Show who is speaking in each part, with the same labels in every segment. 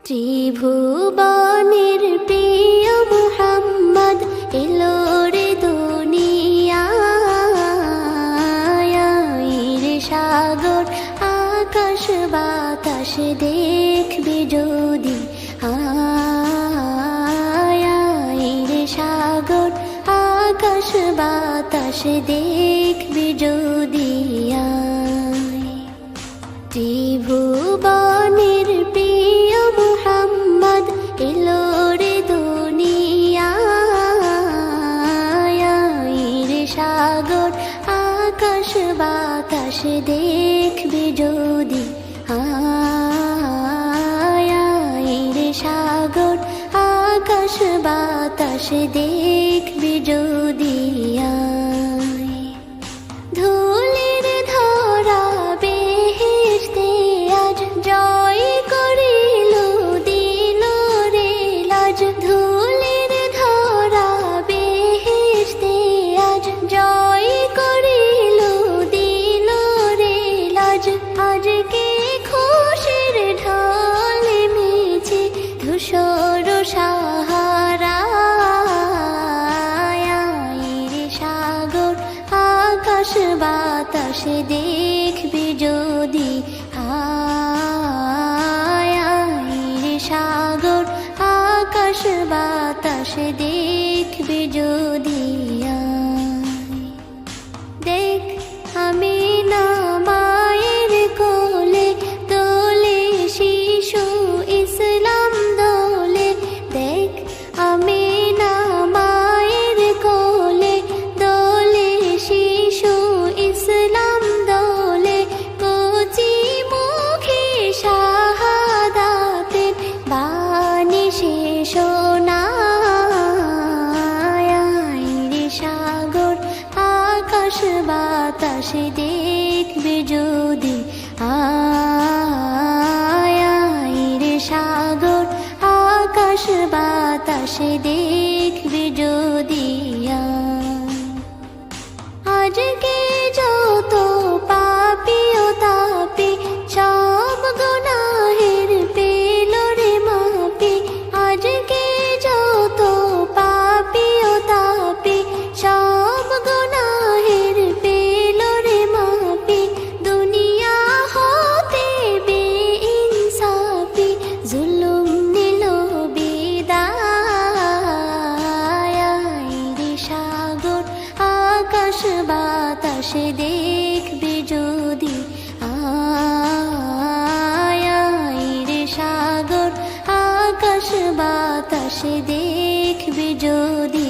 Speaker 1: ত্রিভুবনের প্রিয় মুহাম্মদ এলো রে দুনিয়ায় রে সাগর আকাশ বাতাস দেখবি যদি রে সাগর আকাশ বাতাস দেখবি যদি ত্রিভুবনের প্রিয় মুহাম্মদ এলো রে দুনিয়ায় রে সাগর আকাশ বাতাস দেখবি যদি রে সাগর আকাশ বাতাস দেখবি যদি ধুলির ধরা বেহেশতে আজ জয় করিল দিল রে লাজ ধুলির ধরা বেহেশতে আজ জয় করিল দিল রে লাজ আজকে খুশির ঢল মেছে ধূসর সাহারা রে সাগর আকাশ বাতাস দেখবি যদি রে সাগর আকাশ বাতাস দেখবি যদি দেখ আমি না মায়ের কোলে দোলে শিশু ইসলাম দোলে দেখ আমি না মায়ের কোলে দোলে শিশু ইসলাম দোলে কচি মুখে শাহাদাতের বাণী শেষ রে সাগর আকাশ বাতাস দেখবি যদি রে সাগর আকাশ বাতাস দেখবি যদি আজকে যত পাপী ও তাপী সব গুনাহের পেল রে মাপি আজকে যত পাপী ও তাপী সব গুনাহের পেল রে মাপি দুনিয়া হতে বেইনসাফি জুলুম নিল বিদায় রে সাগর আকাশ বাতাস দেখবি যদি রে সাগর আকাশ বাতাস দেখবি যদি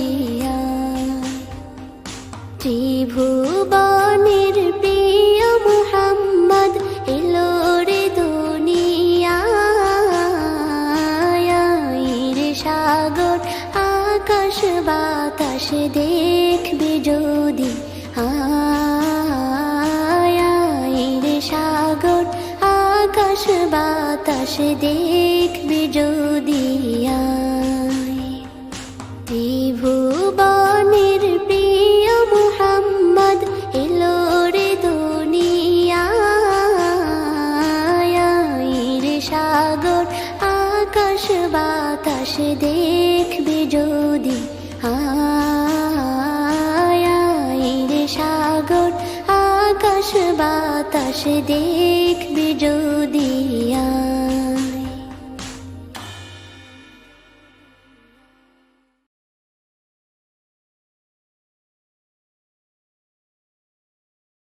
Speaker 1: ত্রিভুবনের প্রিয় মুহাম্মদ এলো রে দুনিয়ায় রে সাগর আকাশ বাতাস দেখবি যদি রে সাগর আকাশ বাতাস দেখবি যদি ত্রিভুবনের প্রিয় মুহাম্মদ এলো রে দুনিয়ায় রে সাগর আকাশ বাতাস দেখবি যদি রে সাগর আকাশ বাতাস দেখবি যদি